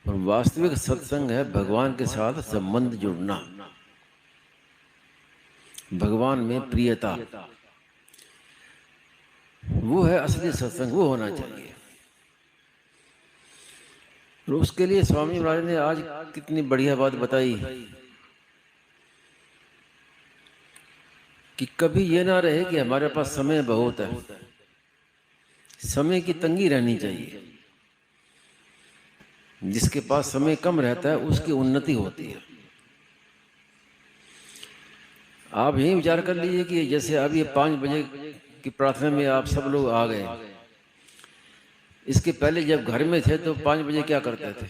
और वास्तविक सत्संग है भगवान के साथ संबंध जुड़ना, भगवान में प्रियता, वो है असली सत्संग, वो होना चाहिए। और उसके लिए स्वामी महाराज ने आज कितनी बढ़िया बात बताई कि कभी ये ना रहे कि हमारे पास समय बहुत है, समय की तंगी रहनी चाहिए। जिसके पास समय कम रहता है उसकी उन्नति होती है। आप यही विचार कर लीजिए कि जैसे अब ये 5 बजे की प्रार्थना में आप सब लोग आ गए, इसके पहले जब घर में थे तो 5 बजे क्या करते थे?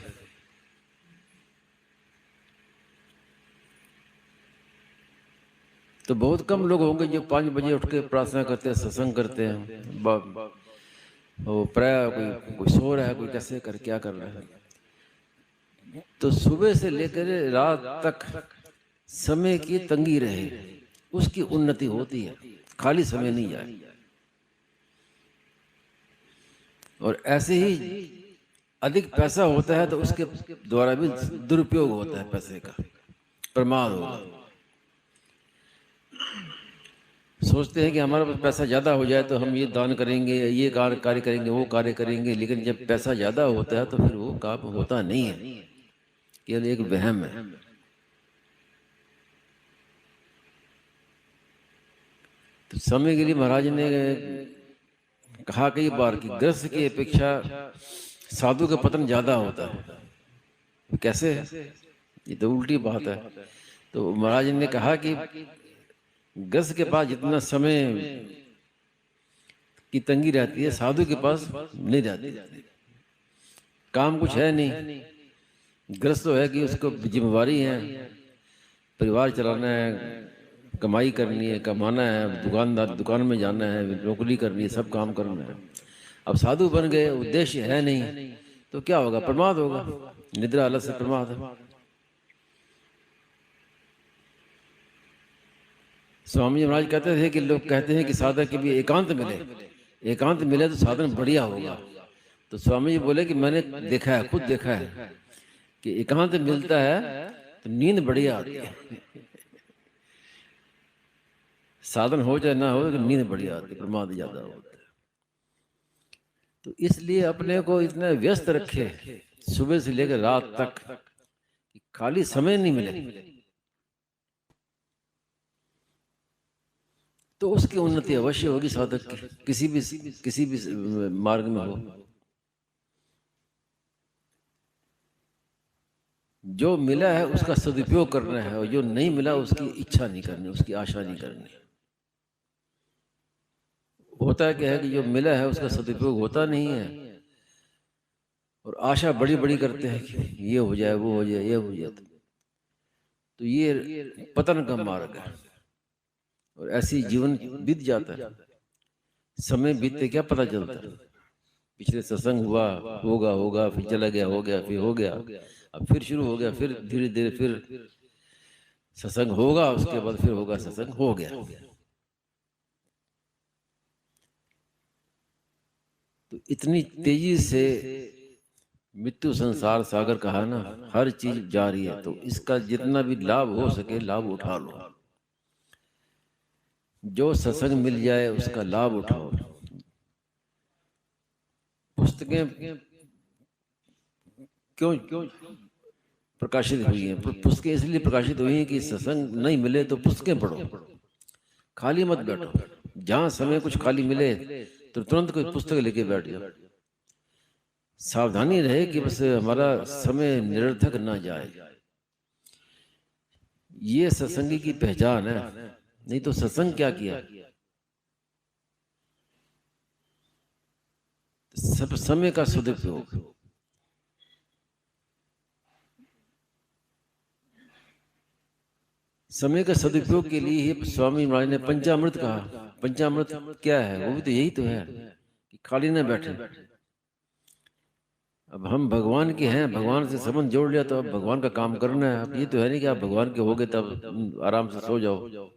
तो बहुत कम लोग होंगे जो 5 बजे उठ के प्रार्थना करते हैं, सत्संग करते हैं। वो प्राय कोई सो रहा है, कोई कैसे कर क्या कर रहा है। तो सुबह से लेकर रात तक समय की तंगी रहे, उसकी उन्नति होती है, खाली समय नहीं जाए। और ऐसे ही अधिक पैसा होता है तो उसके द्वारा भी दुरुपयोग होता है, पैसे का प्रमाद होगा। सोचते हैं कि हमारे पास पैसा ज़्यादा हो जाए तो हम ये दान करेंगे, ये कार्य करेंगे, वो कार्य करेंगे, लेकिन जब पैसा ज़्यादा होता है तो फिर वो काम होता नहीं है, केवल एक वहम है। तो समय के लिए महाराज ने कहा कई बार कि गृहस्थ की अपेक्षा साधु का पतन ज़्यादा होता है। कैसे है? ये तो उल्टी बात है। तो महाराज ने कहा कि गृहस्थ के पास जितना समय की तंगी रहती है, साधु के पास नहीं रहती। काम कुछ है नहीं, गृहस्थ तो है कि उसको जिम्मेवारी है, परिवार चलाना है, कमाई करनी है, कमाना है, दुकान में जाना है, नौकरी करनी है, सब काम करना है। अब साधु बन गए, उद्देश्य है नहीं, तो क्या होगा? प्रमाद होगा, निद्रा आलस से प्रमाद है। स्वामी महाराज कहते थे कि लोग कहते हैं कि साधक के भी एकांत मिले तो साधन बढ़िया होगा। तो स्वामी जी बोले कि मैंने देखा है, खुद देखा है कि एकांत मिलता है तो नींद बढ़िया आती है। साधन हो चाहे ना हो तो नींद बढ़िया आती है, प्रमाद ज्यादा होता है। तो इसलिए अपने को इतना व्यस्त रखे सुबह से लेकर रात तक कि खाली समय नहीं मिले, तो उसकी उन्नति अवश्य होगी साधक की, किसी भी मार्ग में हो। जो मिला है उसका सदुपयोग करना है, और जो नहीं मिला उसकी इच्छा नहीं करनी, उसकी आशा नहीं करनी। होता क्या है कि जो मिला है उसका सदुपयोग होता नहीं है, और आशा बड़ी बड़ी करते हैं कि ये हो जाए, वो हो जाए, ये हो जाए। तो ये पतन का मार्ग है, और ऐसी जीवन बीत जाता है। समय बीतते क्या पता चलता है। पिछले सत्संग हुआ, होगा, फिर चला गया, हो गया, फिर हो गया, अब फिर शुरू हो गया, फिर धीरे धीरे फिर सत्संग होगा, उसके बाद फिर होगा सत्संग, हो गया। तो इतनी तेजी से मृत्यु संसार सागर कहा ना, हर चीज जारी है, तो इसका जितना भी लाभ हो सके लाभ उठा लो। जो सत्संग मिल जाए उसका लाभ उठाओ। पुस्तकें क्यों प्रकाशित हुई हैं? पुस्तकें इसलिए प्रकाशित हुई हैं कि सत्संग नहीं मिले तो पुस्तकें पढ़ो, खाली मत बैठो। जहां समय कुछ खाली मिले तो तुरंत कोई पुस्तक लेके बैठ जाओ। सावधानी रहे कि बस हमारा समय निरर्थक ना जाए। ये सत्संगी की पहचान है, नहीं तो सत्संग क्या किया? सब समय का सदुपयोग। समय का सदुपयोग के लिए ही स्वामी महाराज ने पंचामृत कहा। पंचामृत क्या है? वो भी तो यही तो है कि खाली ना बैठे। अब हम भगवान के हैं, भगवान से संबंध जोड़ लिया तो अब भगवान का काम करना है। अब ये तो है नहीं कि आप भगवान के हो गए तब आराम से सो जाओ।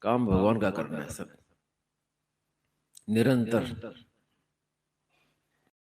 काम भगवान का करना है सब, निरंतर।